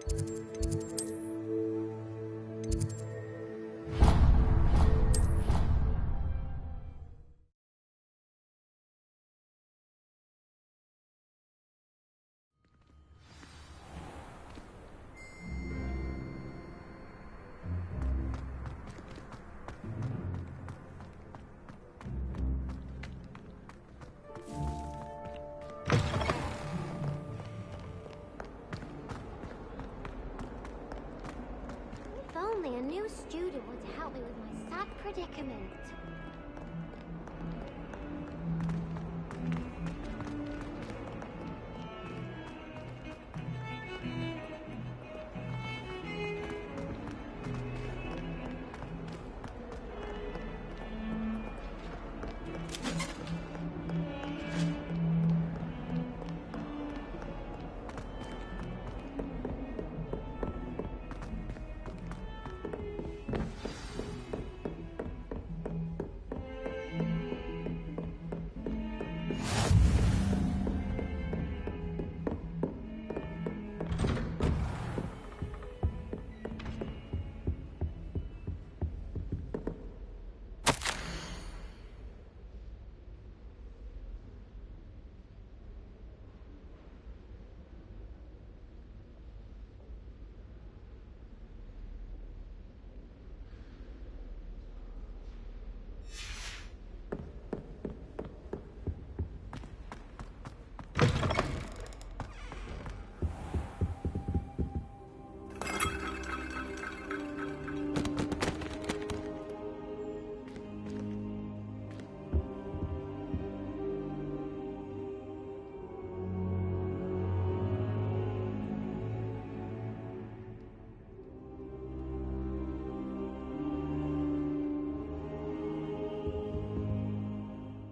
If only a new student were to help me with my sad predicament.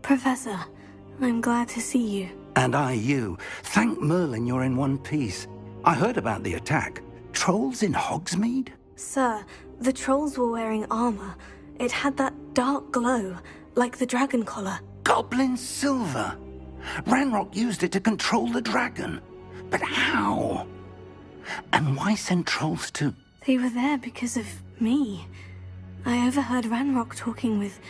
Professor, I'm glad to see you. And I you. Thank Merlin you're in one piece. I heard about the attack. Trolls in Hogsmeade? Sir, the trolls were wearing armor. It had that dark glow, like the dragon collar. Goblin silver! Ranrock used it to control the dragon. But how? And why send trolls to... They were there because of me. I overheard Ranrock talking with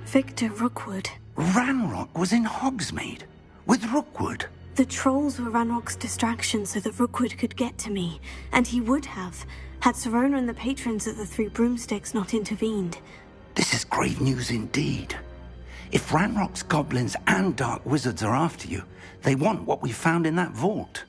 Victor Rookwood. Ranrock was in Hogsmeade? With Rookwood? The trolls were Ranrock's distraction so that Rookwood could get to me. And he would have, had Serona and the patrons of the Three Broomsticks not intervened. This is grave news indeed. If Ranrock's goblins and dark wizards are after you, they want what we found in that vault.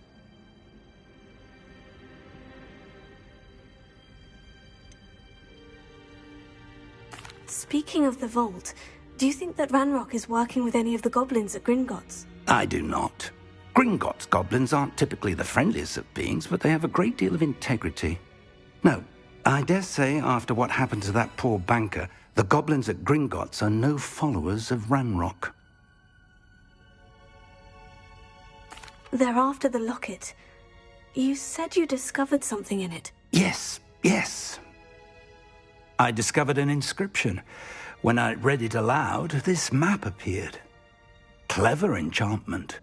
Speaking of the vault, do you think that Ranrock is working with any of the goblins at Gringotts? I do not. Gringotts goblins aren't typically the friendliest of beings, but they have a great deal of integrity. No, I dare say after what happened to that poor banker, the goblins at Gringotts are no followers of Ranrock. They're after the locket. You said you discovered something in it. Yes. I discovered an inscription. When I read it aloud, this map appeared. Clever enchantment.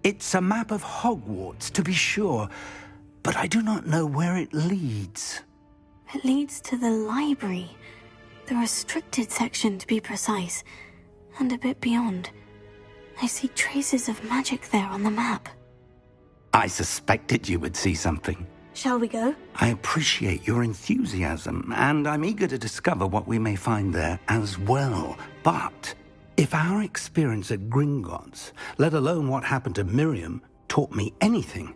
It's a map of Hogwarts, to be sure, but I do not know where it leads. It leads to the library. The restricted section, to be precise. And a bit beyond. I see traces of magic there on the map. I suspected you would see something. Shall we go? I appreciate your enthusiasm, and I'm eager to discover what we may find there as well. But if our experience at Gringotts, let alone what happened to Miriam, taught me anything,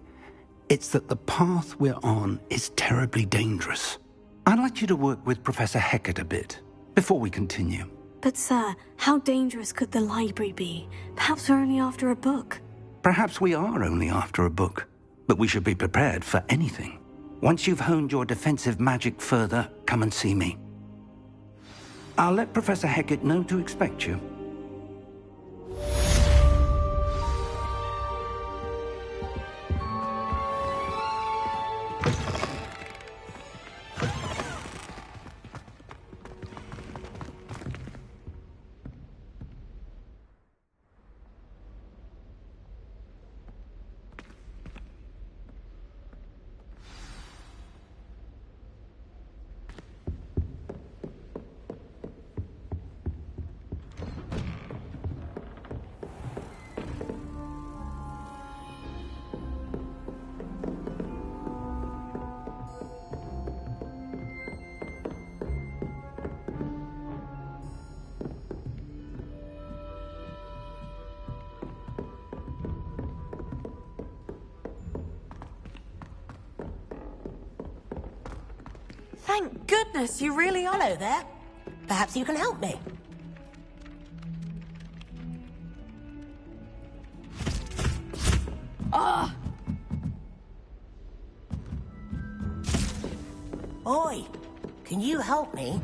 it's that the path we're on is terribly dangerous. I'd like you to work with Professor Hecat a bit, before we continue. But sir, how dangerous could the library be? Perhaps we're only after a book. Perhaps we are only after a book, but we should be prepared for anything. Once you've honed your defensive magic further, come and see me. I'll let Professor Hecat know to expect you. Thank goodness you really are. Hello there. Perhaps you can help me. Ah! Oi, can you help me?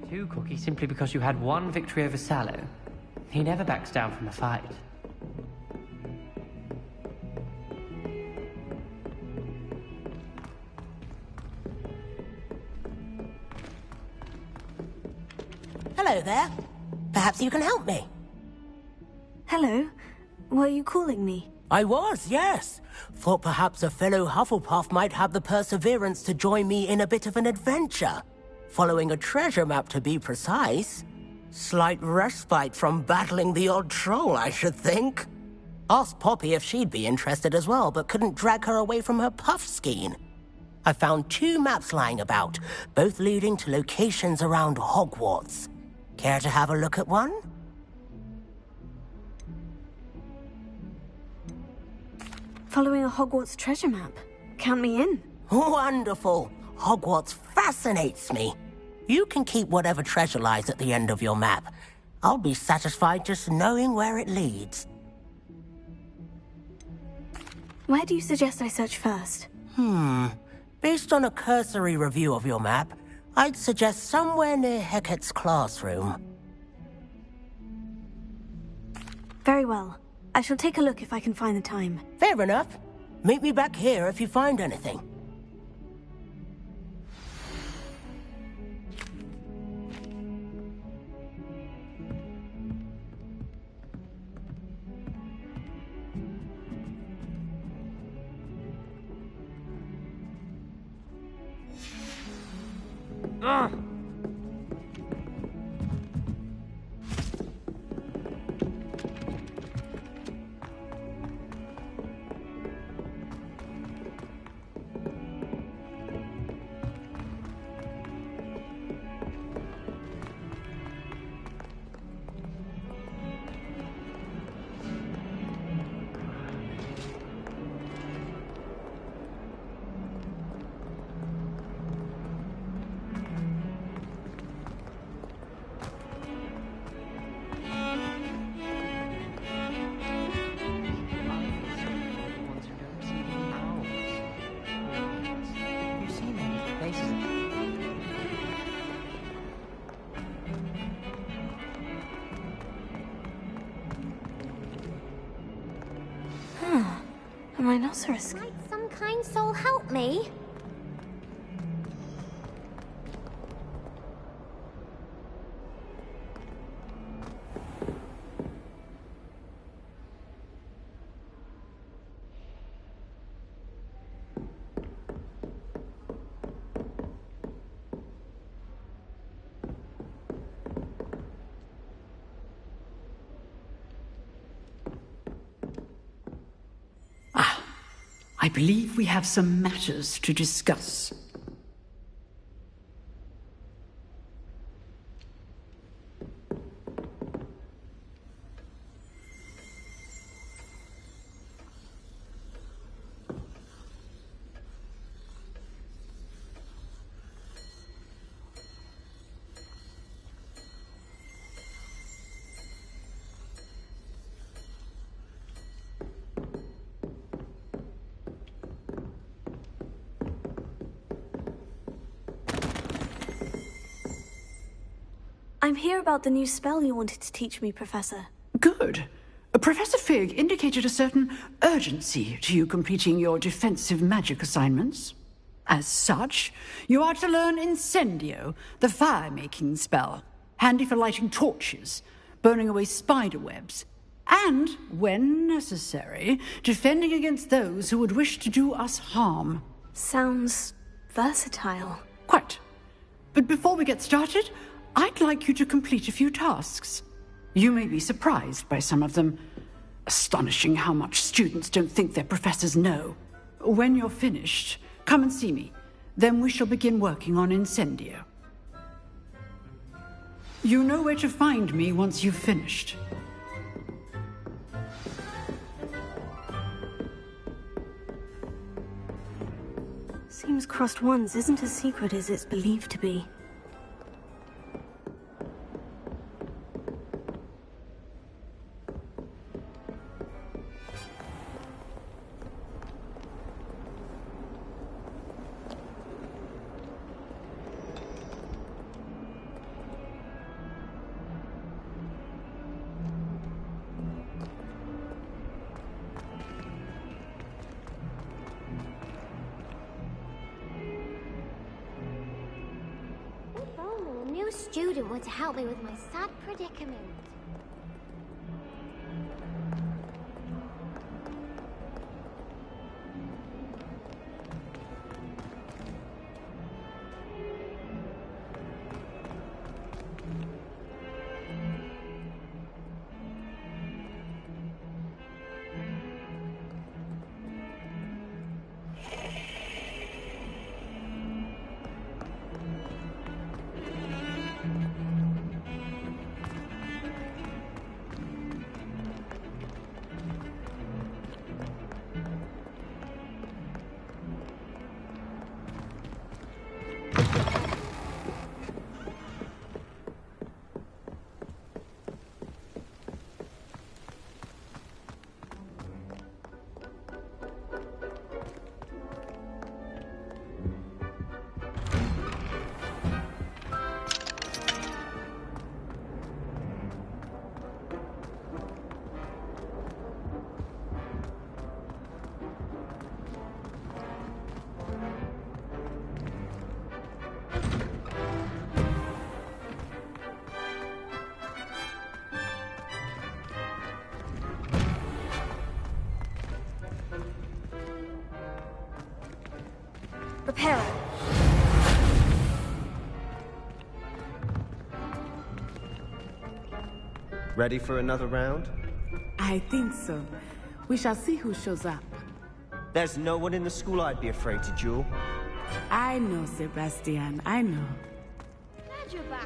Two, Cookie, simply because you had one victory over Sallow. He never backs down from a fight. Hello there. Perhaps you can help me. Hello. Were you calling me? I was, yes. Thought perhaps a fellow Hufflepuff might have the perseverance to join me in a bit of an adventure. Following a treasure map, to be precise. Slight respite from battling the odd troll, I should think. Asked Poppy if she'd be interested as well, but couldn't drag her away from her puff skein. I found 2 maps lying about, both leading to locations around Hogwarts. Care to have a look at one? Following a Hogwarts treasure map. Count me in. Wonderful. Hogwarts fascinates me. You can keep whatever treasure lies at the end of your map. I'll be satisfied just knowing where it leads. Where do you suggest I search first? Based on a cursory review of your map, I'd suggest somewhere near Hecat's classroom. Very well. I shall take a look if I can find the time. Fair enough. Meet me back here if you find anything. A rhinoceros. Might some kind soul help me? I believe we have some matters to discuss. I'm here about the new spell you wanted to teach me, Professor. Good. Professor Fig indicated a certain urgency to you completing your defensive magic assignments. As such, you are to learn Incendio, the fire-making spell, handy for lighting torches, burning away spider webs, and, when necessary, defending against those who would wish to do us harm. Sounds versatile. Quite. But before we get started, I'd like you to complete a few tasks. You may be surprised by some of them. Astonishing how much students don't think their professors know. When you're finished, come and see me. Then we shall begin working on Incendio. You know where to find me once you've finished. Seems Crossed Wands isn't as secret as it's believed to be. If only a new student were to help me with my sad predicament. Prepare. Ready for another round? I think so. We shall see who shows up. There's no one in the school I'd be afraid to duel. I know, Sebastian, I know. Glad you're back.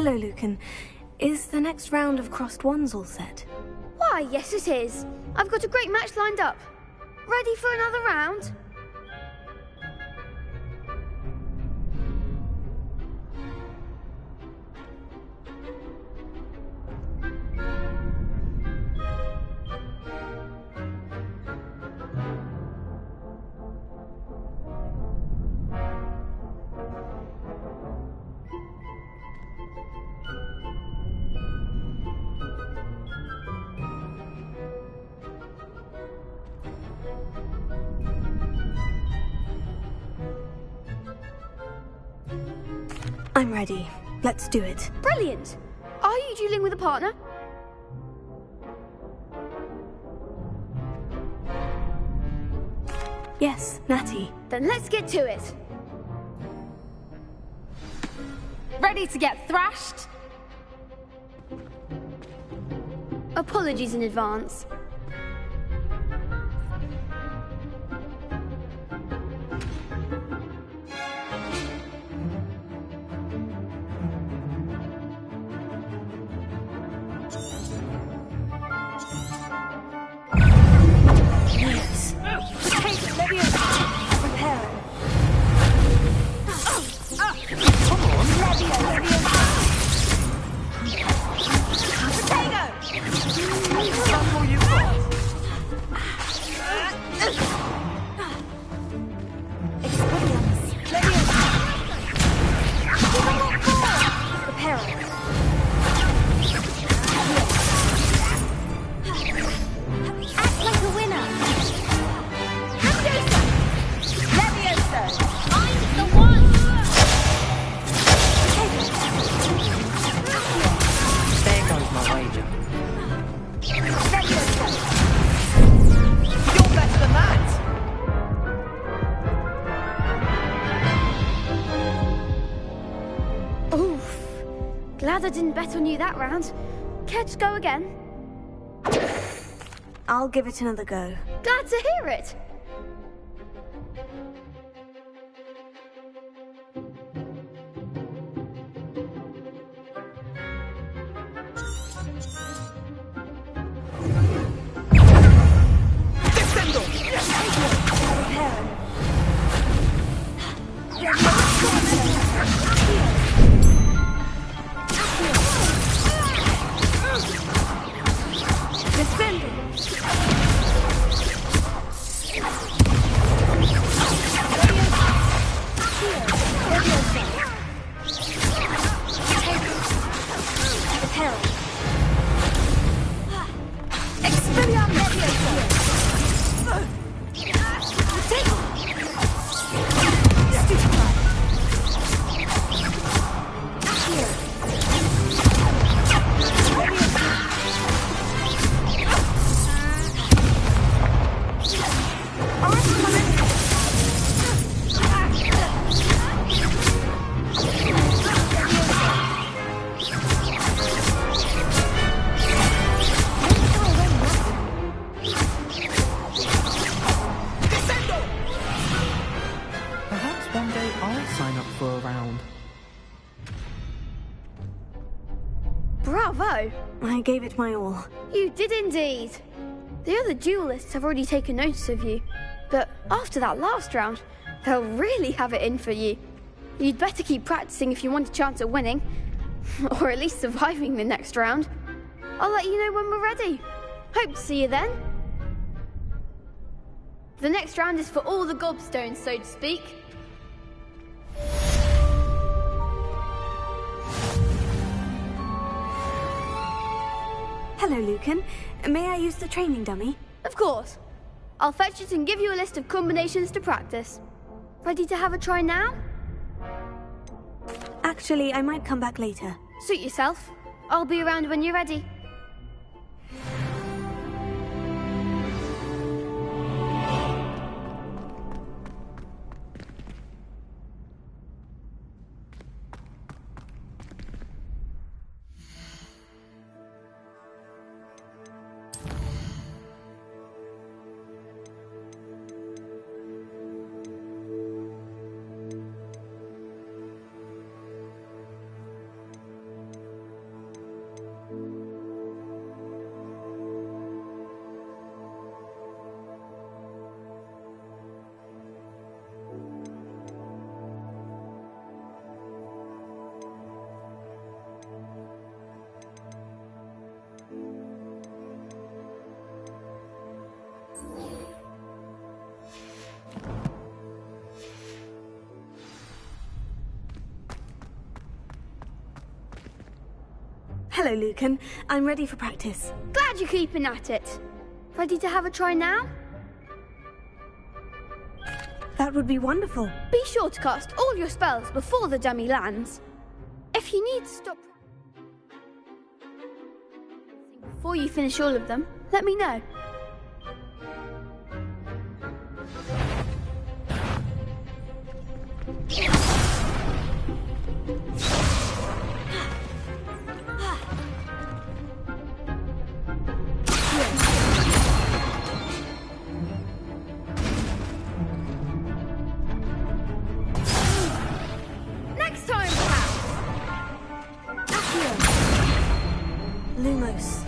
Hello, Lucan. Is the next round of Crossed Wands all set? Why, yes it is. I've got a great match lined up. Ready for another round? I'm ready. Let's do it. Brilliant! Are you dueling with a partner? Yes, Natty. Then let's get to it. Ready to get thrashed? Apologies in advance. Yes. Prepare. Glad I didn't bet on you that round. Care to go again? I'll give it another go. Glad to hear it. Bravo! I gave it my all. You did indeed. The other duelists have already taken notice of you, but after that last round, they'll really have it in for you. You'd better keep practicing if you want a chance at winning, or at least surviving the next round. I'll let you know when we're ready. Hope to see you then. The next round is for all the gobstones, so to speak. Hello, Lucan. May I use the training dummy? Of course. I'll fetch it and give you a list of combinations to practice. Ready to have a try now? Actually, I might come back later. Suit yourself. I'll be around when you're ready. Hello, Lucan. I'm ready for practice. Glad you're keeping at it. Ready to have a try now? That would be wonderful. Be sure to cast all your spells before the dummy lands. If you need to stop before you finish all of them, let me know. Next time, perhaps. Lumos.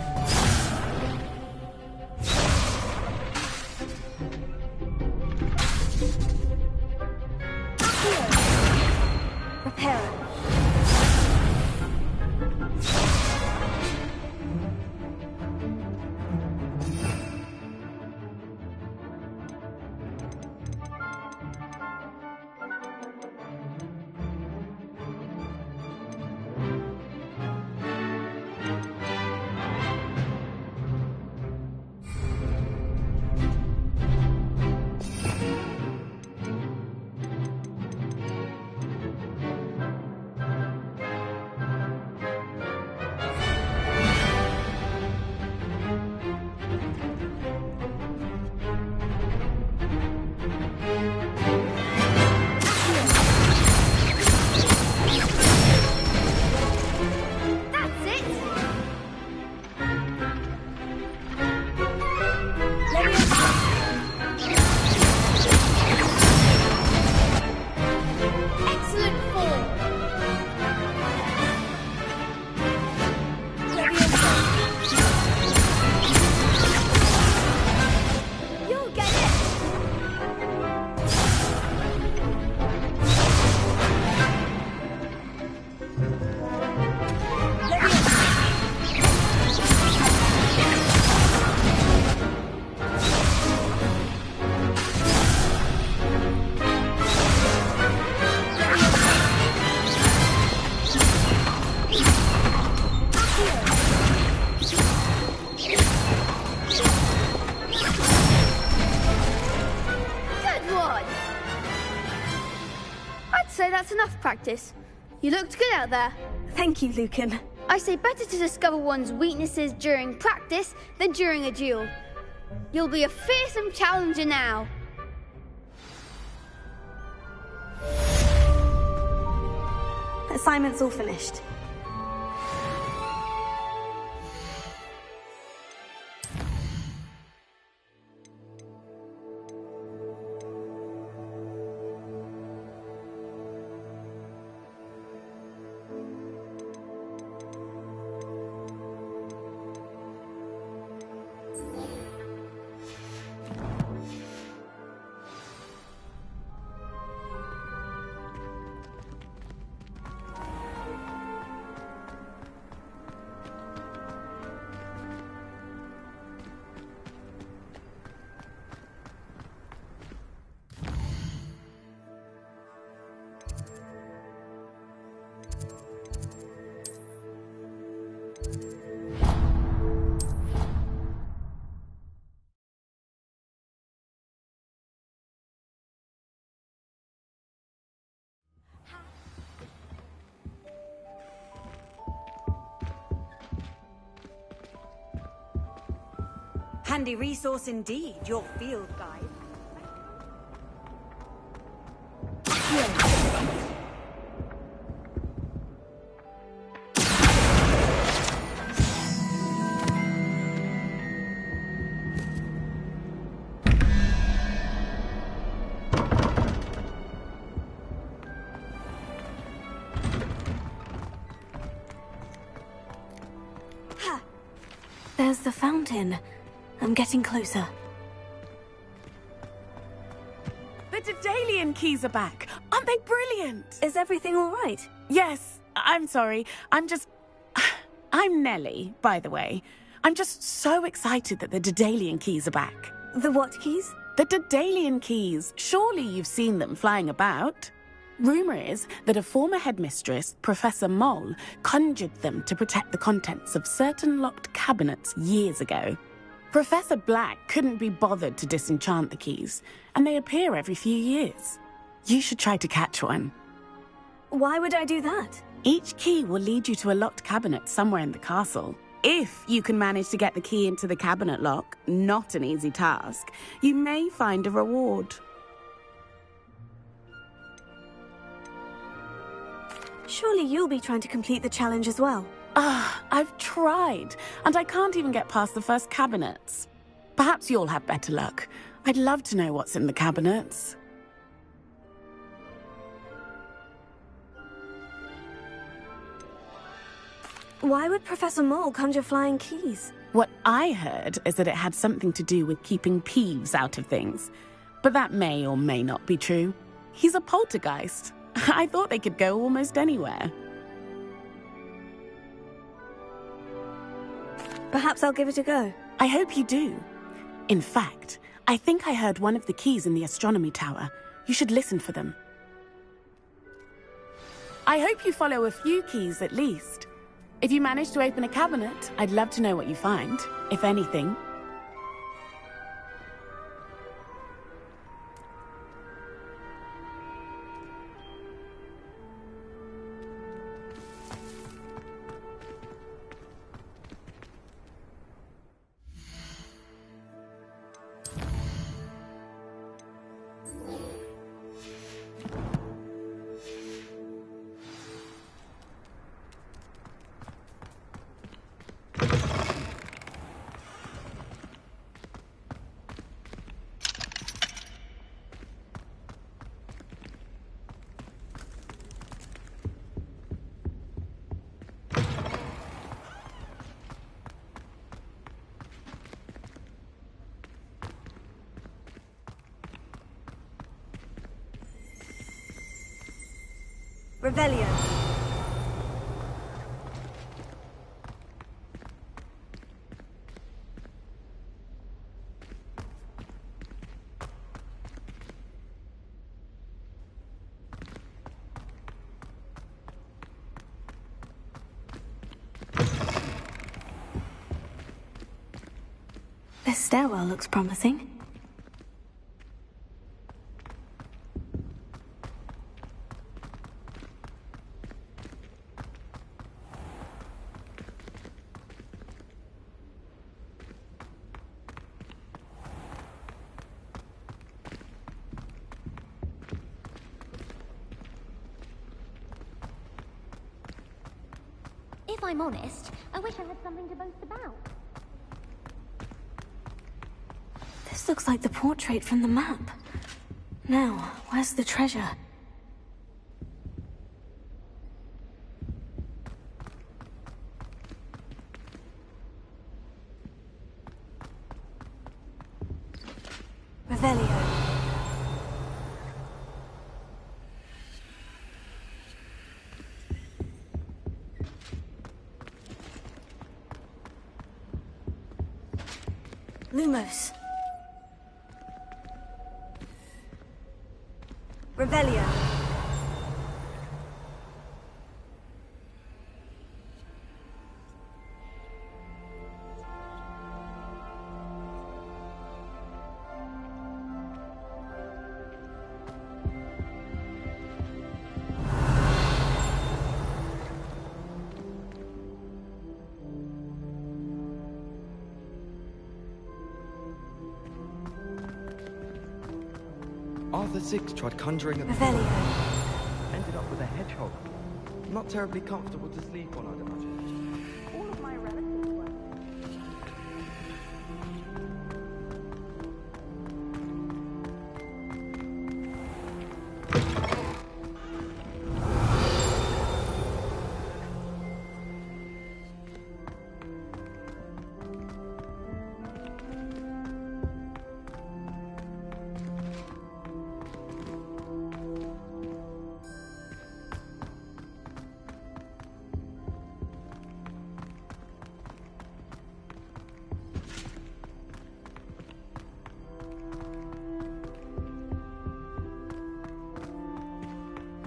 Reparo. That's it! Excellent form. You'll get it! Good one! I'd say that's enough practice. You looked good out there. Thank you, Lucan. I say better to discover one's weaknesses during practice than during a duel. You'll be a fearsome challenger now. Assignment's all finished. Handy resource indeed, your field guide. There's the fountain. I'm getting closer. The Daedalian keys are back. Aren't they brilliant? Is everything all right? Yes, I'm sorry. I'm Nellie, by the way. I'm just so excited that the Daedalian keys are back. The what keys? The Daedalian keys. Surely you've seen them flying about. Rumour is that a former headmistress, Professor Moll, conjured them to protect the contents of certain locked cabinets years ago. Professor Black couldn't be bothered to disenchant the keys, and they appear every few years. You should try to catch one. Why would I do that? Each key will lead you to a locked cabinet somewhere in the castle. If you can manage to get the key into the cabinet lock, not an easy task, you may find a reward. Surely you'll be trying to complete the challenge as well. I've tried, and I can't even get past the first cabinets. Perhaps you'll have better luck. I'd love to know what's in the cabinets. Why would Professor Mole conjure flying keys? What I heard is that it had something to do with keeping Peeves out of things. But that may or may not be true. He's a poltergeist. I thought they could go almost anywhere. Perhaps I'll give it a go. I hope you do. In fact, I think I heard one of the keys in the astronomy tower. You should listen for them. I hope you follow a few keys at least. If you manage to open a cabinet, I'd love to know what you find, if anything. Revelio. This stairwell looks promising. If I'm honest, I wish I had something to boast about. This looks like the portrait from the map. Now, where's the treasure? Revelio. Lumos. Revelio. Arthur Six tried conjuring a... Revelio. Ended up with a hedgehog. Not terribly comfortable to sleep on, I'd imagine. All of my relatives were.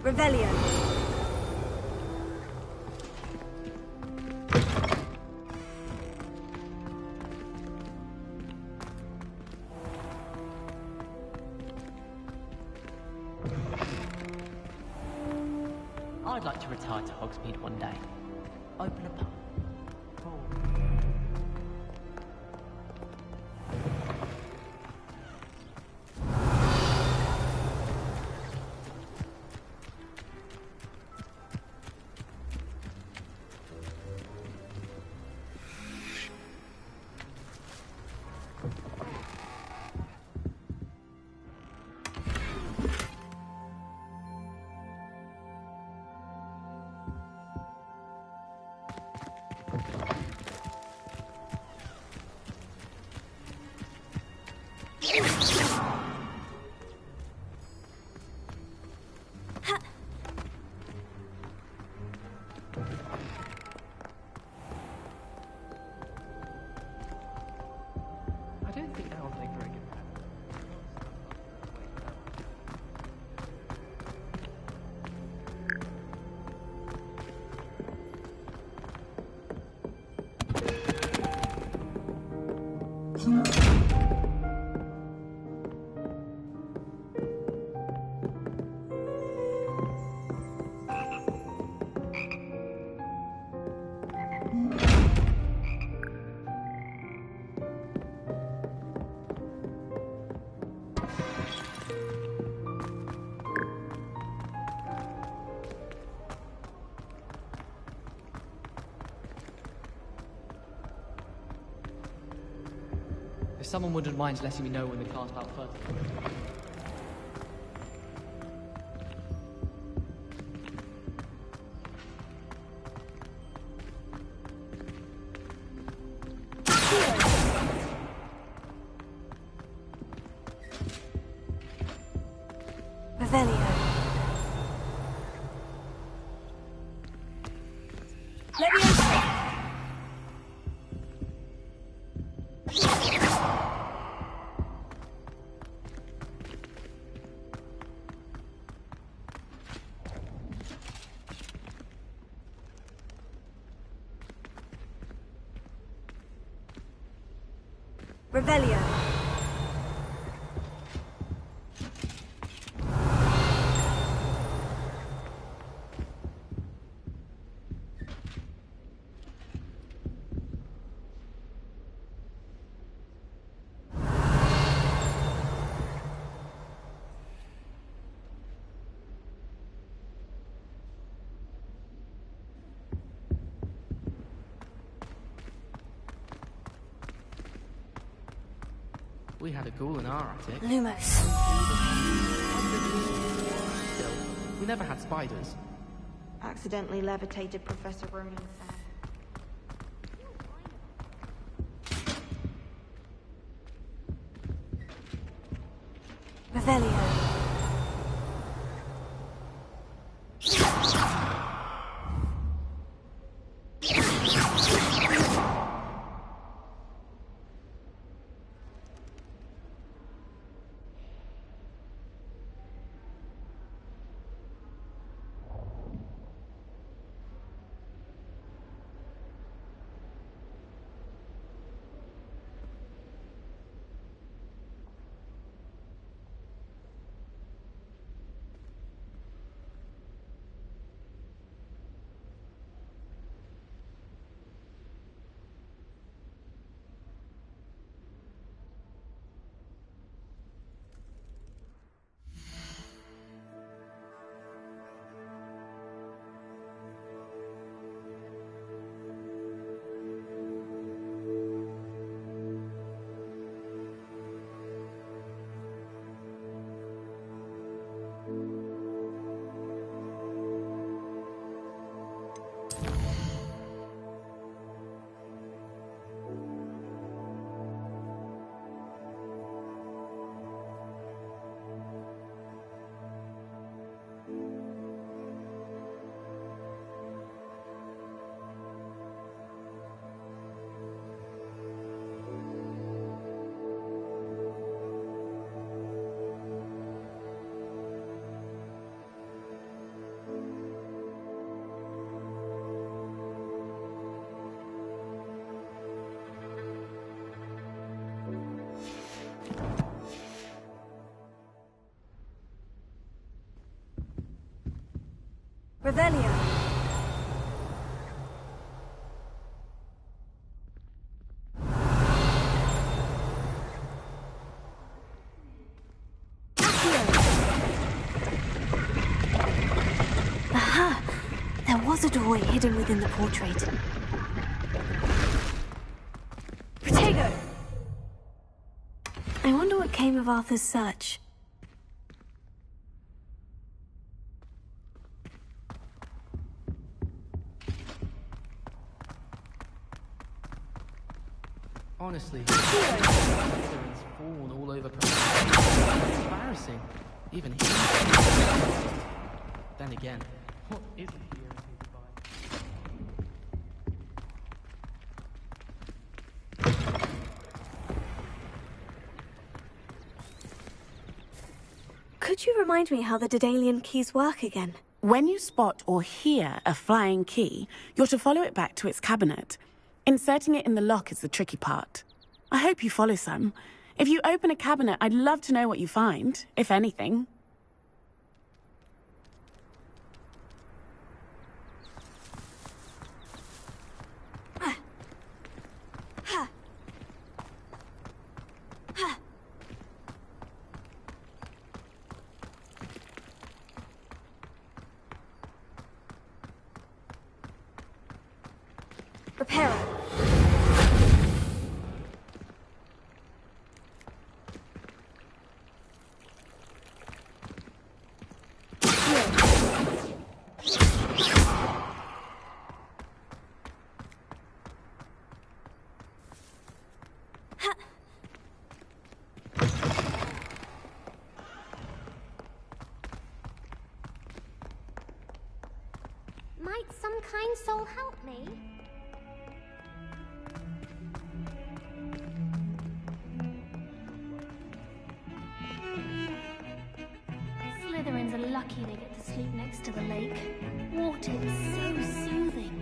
Revelio. I'd like to retire to Hogsmeade one day. Open a pub. I don't think Owl's make very good If someone wouldn't mind letting me know when the car's about further. Revelio. Leviosa. Revelio. We had a ghoul in our attic. Lumos. Still, we never had spiders. Accidentally levitated Professor Ronan. Revelio. Revelio. Aha! There was a doorway hidden within the portrait. Protego! I wonder what came of Arthur's search. Honestly, it's fallen all over. It's embarrassing. Even he. Then again, what isn't he irritated by? Could you remind me how the Daedalian keys work again? When you spot or hear a flying key, you're to follow it back to its cabinet. Inserting it in the lock is the tricky part. I hope you follow some. If you open a cabinet, I'd love to know what you find, if anything. Repair. Might some kind soul help me? Slytherins are lucky they get to sleep next to the lake. Water is so soothing.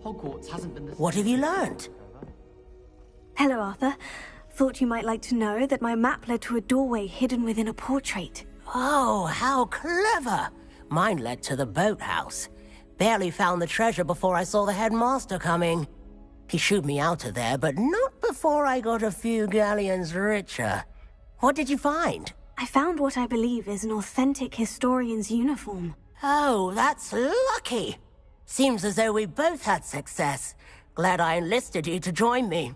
Hogwarts hasn't been the What have you learned? Hello, Arthur. Thought you might like to know that my map led to a doorway hidden within a portrait. Oh, how clever! Mine led to the boathouse. Barely found the treasure before I saw the headmaster coming. He shooed me out of there, but not before I got a few galleons richer. What did you find? I found what I believe is an authentic historian's uniform. Oh, that's lucky. Seems as though we both had success. Glad I enlisted you to join me.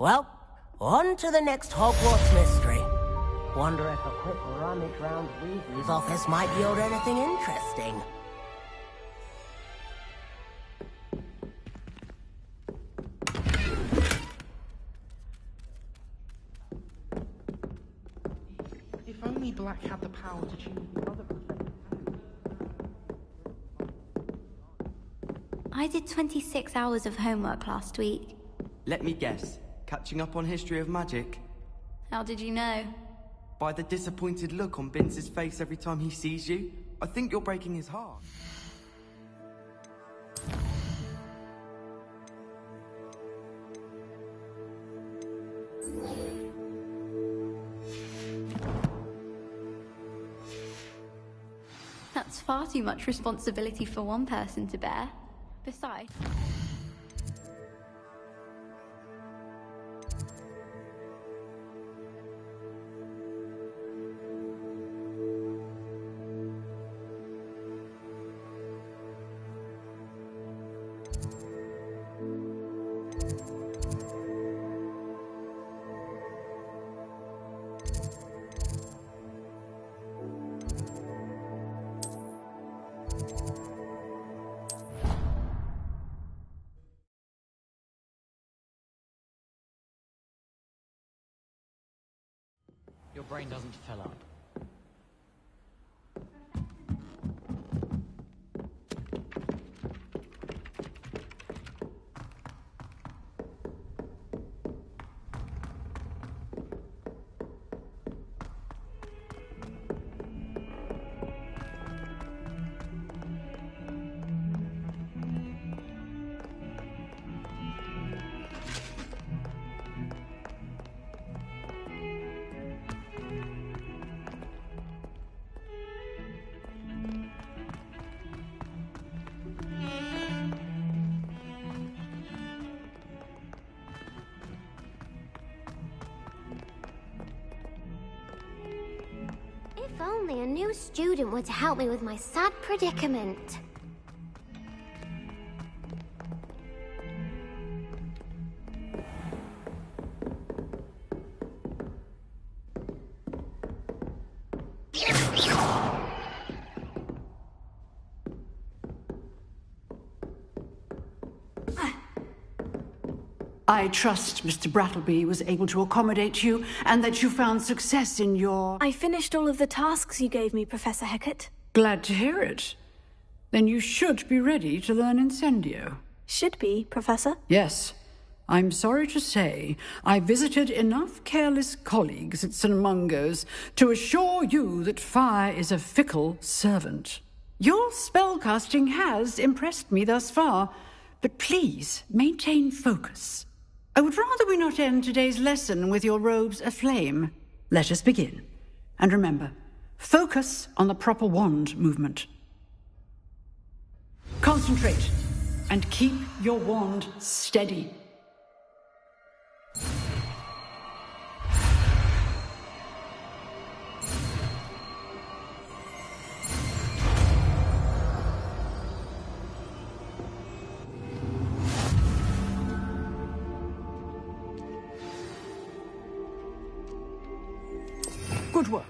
Well, on to the next Hogwarts mystery. Wonder if a quick rummage round Weasley's office might yield anything interesting. If only Black had the power to choose other professors. I did 26 hours of homework last week. Let me guess. Catching up on history of magic? How did you know? By the disappointed look on Bince's face every time he sees you, I think you're breaking his heart. That's far too much responsibility for one person to bear. Besides... Your brain doesn't fill up. If only a new student were to help me with my sad predicament. I trust Mr. Brattleby was able to accommodate you, and that you found success in your... I finished all of the tasks you gave me, Professor Hecat. Glad to hear it. Then you should be ready to learn Incendio. Should be, Professor? Yes. I'm sorry to say, I visited enough careless colleagues at St. Mungo's to assure you that fire is a fickle servant. Your spellcasting has impressed me thus far, but please maintain focus. I would rather we not end today's lesson with your robes aflame. Let us begin. And remember, focus on the proper wand movement. Concentrate, and keep your wand steady. Good work.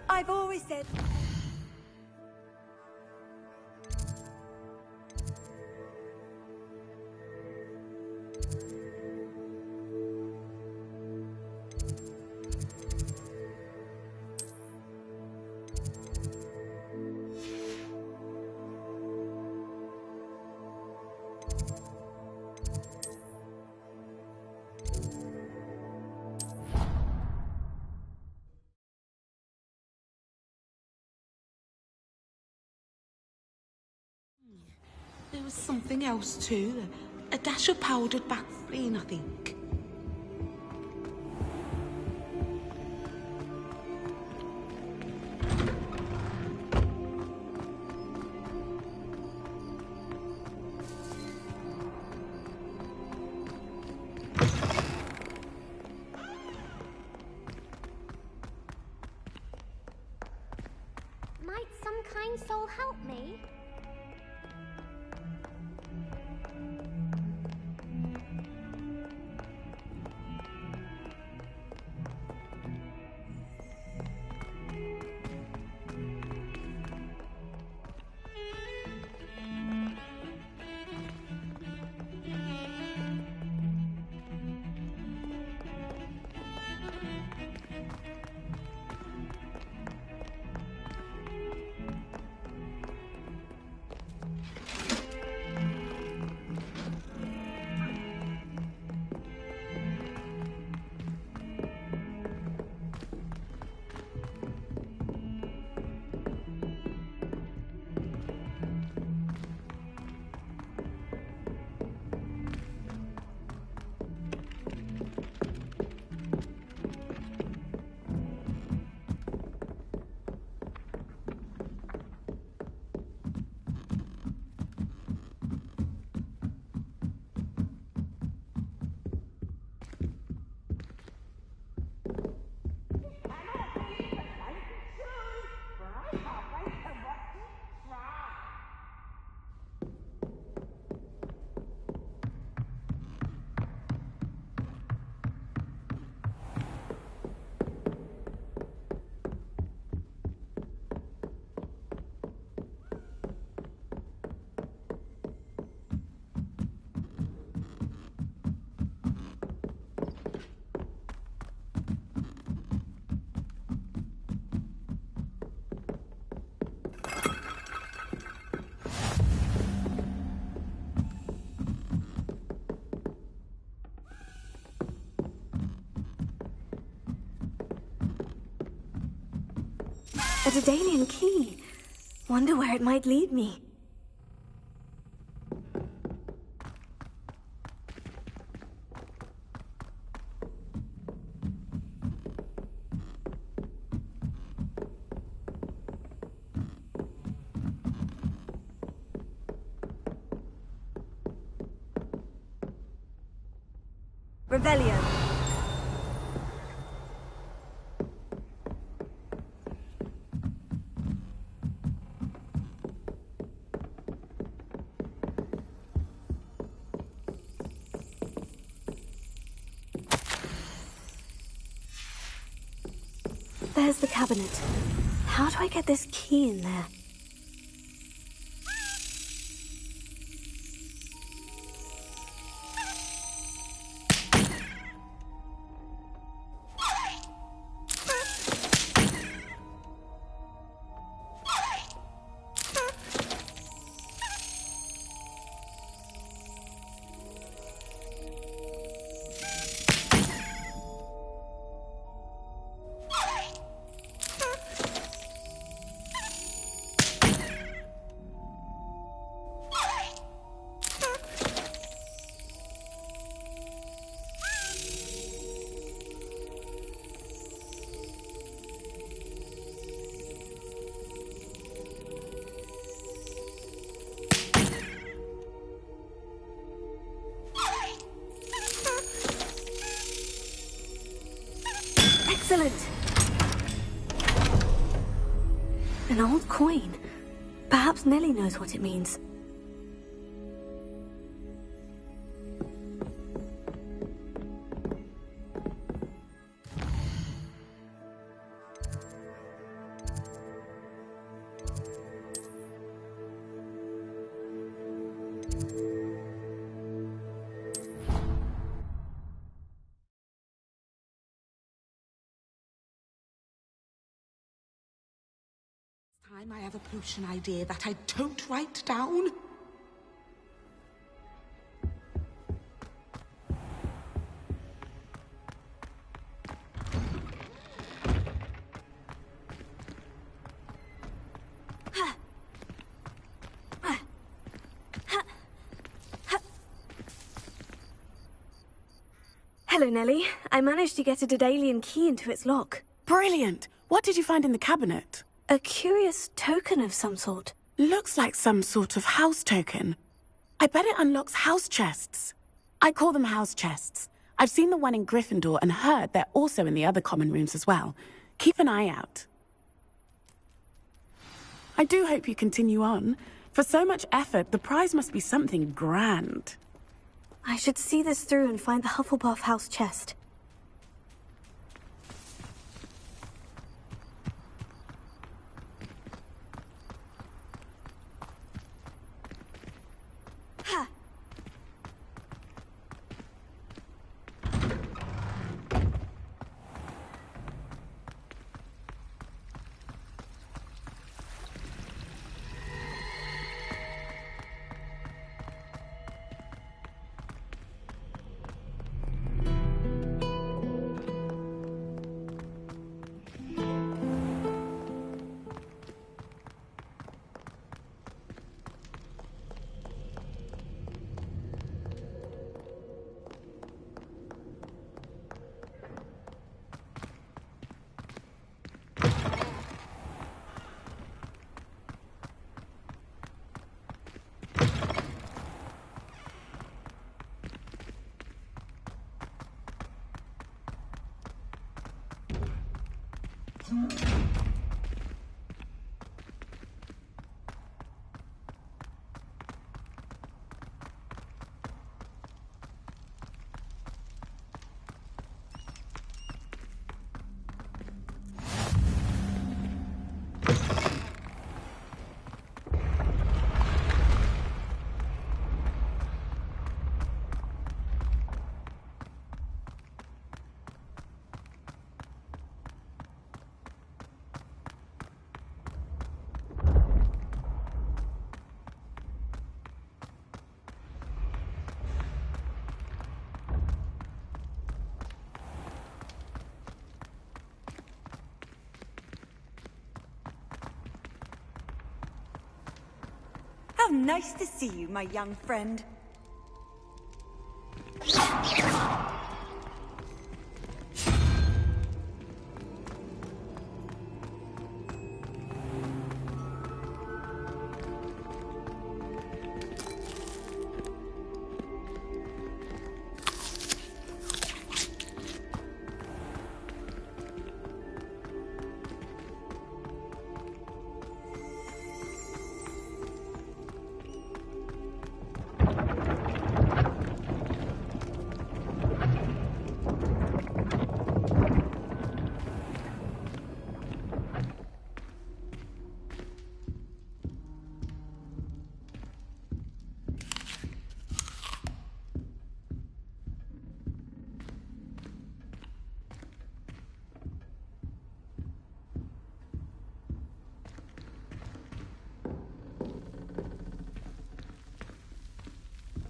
I've always said... There was something else too. A dash of powdered Vaseline, I think. Might some kind soul help me? A Daedalian key. Wonder where it might lead me. Revelio. There's the cabinet. How do I get this key in there? coin. Perhaps Nellie knows what it means. Time I have a potion idea that I don't write down. Hello, Nellie. I managed to get a Daedalian key into its lock. Brilliant! What did you find in the cabinet? A curious token of some sort. Looks like some sort of house token. I bet it unlocks house chests. I call them house chests. I've seen the one in Gryffindor and heard they're also in the other common rooms as well. Keep an eye out. I do hope you continue on. For so much effort, the prize must be something grand. I should see this through and find the Hufflepuff house chest. How nice to see you, my young friend.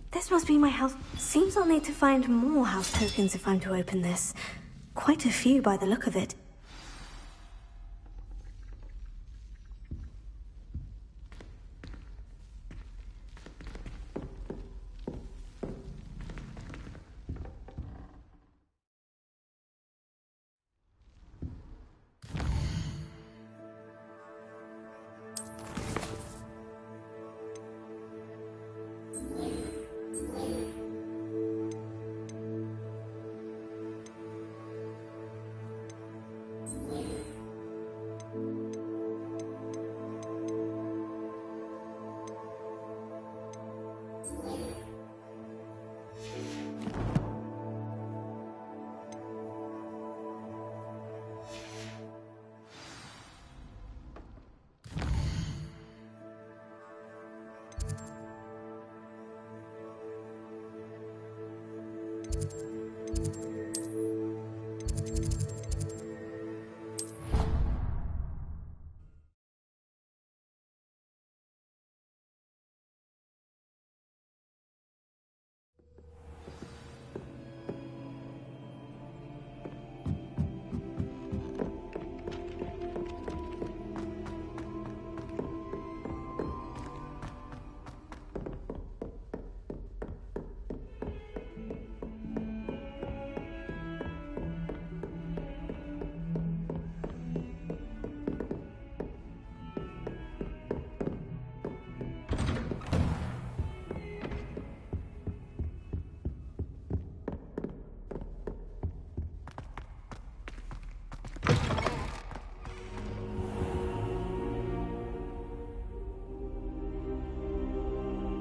This must be my house. Seems I'll need to find more house tokens if I'm to open this. Quite a few by the look of it.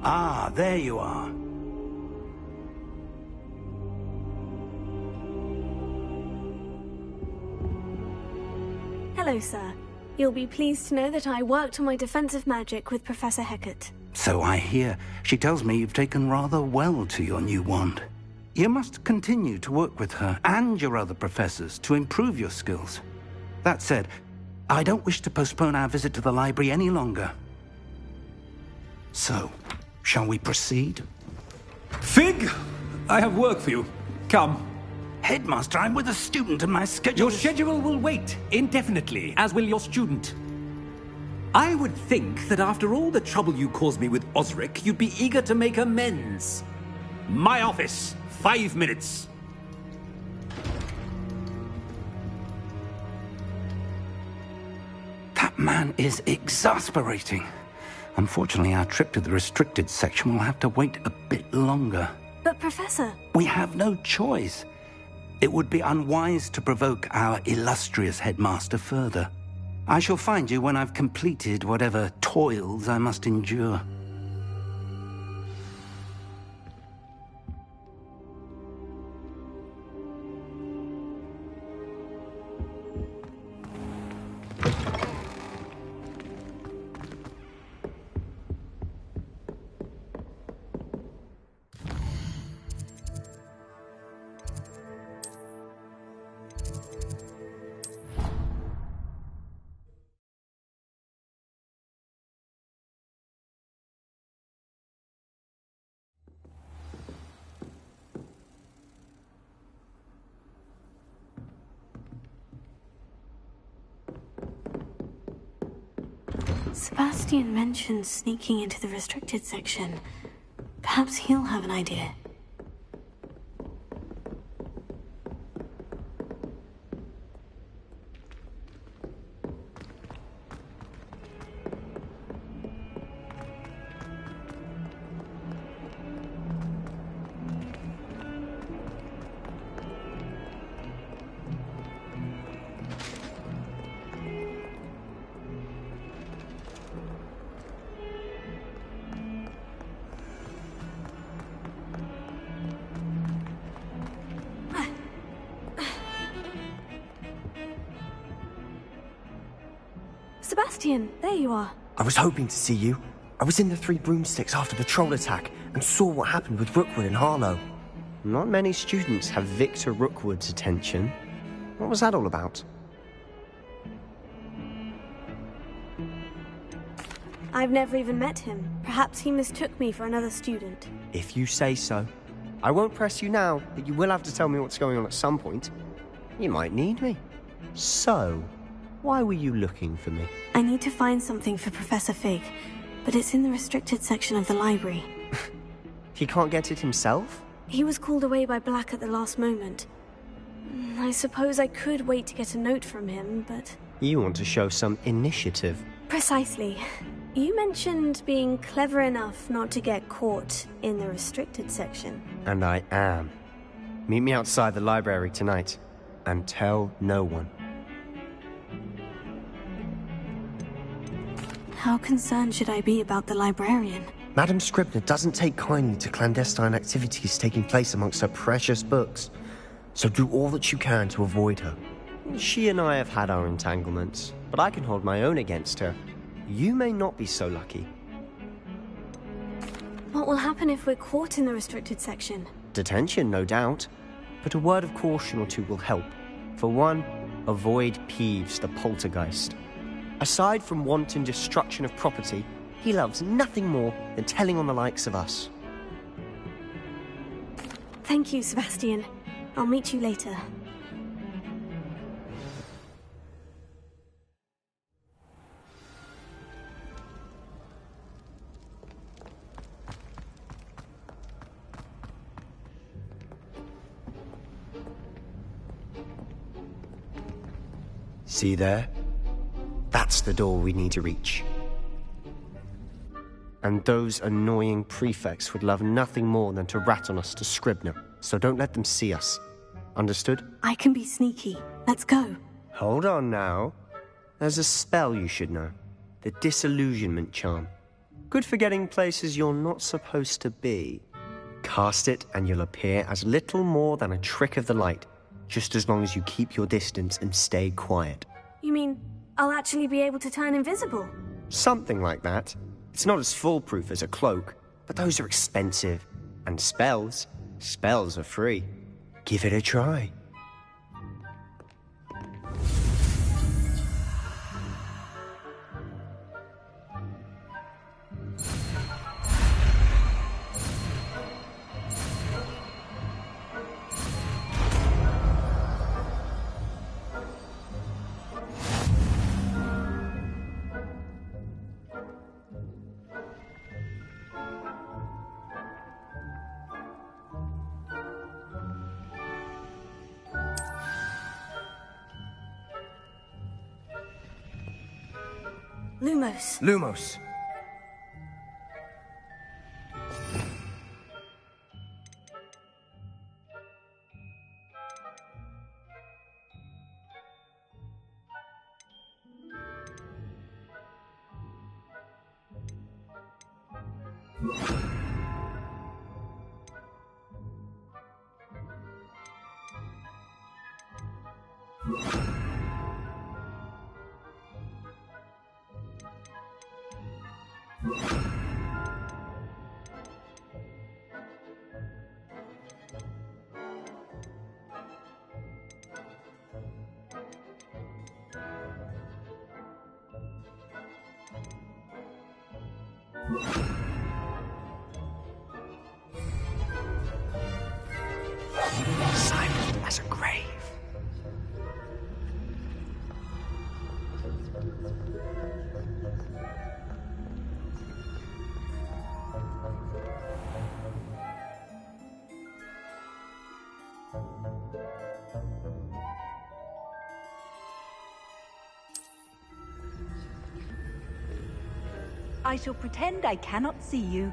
Ah, there you are. Hello, sir. You'll be pleased to know that I worked on my defensive magic with Professor Hecat. So I hear. She tells me you've taken rather well to your new wand. You must continue to work with her and your other professors to improve your skills. That said, I don't wish to postpone our visit to the library any longer. So, shall we proceed? Fig! I have work for you. Come. Headmaster, I'm with a student and my schedule... Your schedule will wait indefinitely, as will your student. I would think that after all the trouble you caused me with Osric, you'd be eager to make amends. My office. 5 minutes. That man is exasperating. Unfortunately, our trip to the restricted section will have to wait a bit longer. But, Professor... We have no choice. It would be unwise to provoke our illustrious headmaster further. I shall find you when I've completed whatever toils I must endure. Sebastian mentioned sneaking into the restricted section. Perhaps he'll have an idea. Sebastian, there you are. I was hoping to see you. I was in the Three Broomsticks after the troll attack and saw what happened with Rookwood and Harlow. Not many students have Victor Rookwood's attention. What was that all about? I've never even met him. Perhaps he mistook me for another student. If you say so. I won't press you now, but you will have to tell me what's going on at some point. You might need me. So, why were you looking for me? I need to find something for Professor Fig, but it's in the restricted section of the library. He can't get it himself? He was called away by Black at the last moment. I suppose I could wait to get a note from him, but... You want to show some initiative. Precisely. You mentioned being clever enough not to get caught in the restricted section. And I am. Meet me outside the library tonight, and tell no one. How concerned should I be about the librarian? Madam Scribner doesn't take kindly to clandestine activities taking place amongst her precious books, so do all that you can to avoid her. She and I have had our entanglements, but I can hold my own against her. You may not be so lucky. What will happen if we're caught in the restricted section? Detention, no doubt, but a word of caution or two will help. For one, avoid Peeves, the poltergeist. Aside from wanton destruction of property, he loves nothing more than telling on the likes of us. Thank you, Sebastian. I'll meet you later. See there? That's the door we need to reach. And those annoying prefects would love nothing more than to rat on us to Scribner, so don't let them see us. Understood? I can be sneaky. Let's go. Hold on now. There's a spell you should know. The Disillusionment Charm. Good for getting places you're not supposed to be. Cast it and you'll appear as little more than a trick of the light, just as long as you keep your distance and stay quiet. You mean I'll actually be able to turn invisible? Something like that. It's not as foolproof as a cloak, but those are expensive. And spells are free. Give it a try. Lumos. Lumos. Silent as a grave. I shall pretend I cannot see you.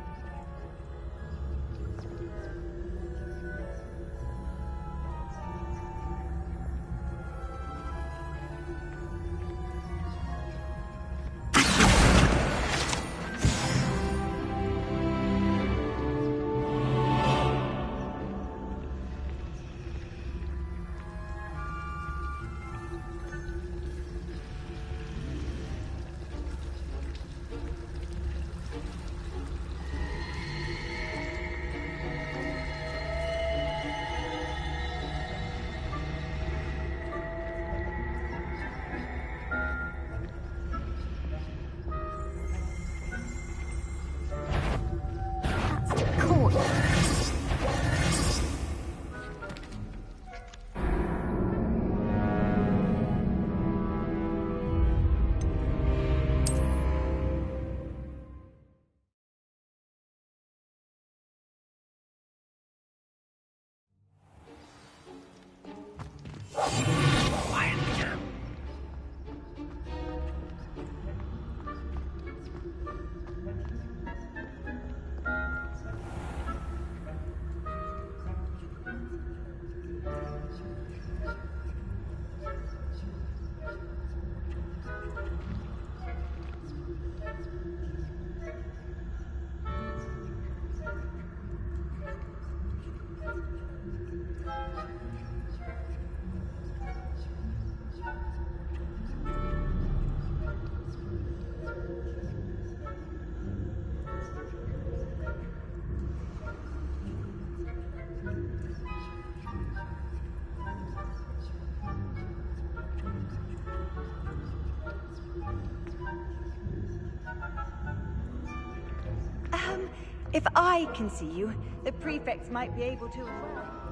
If I can see you, the prefects might be able to...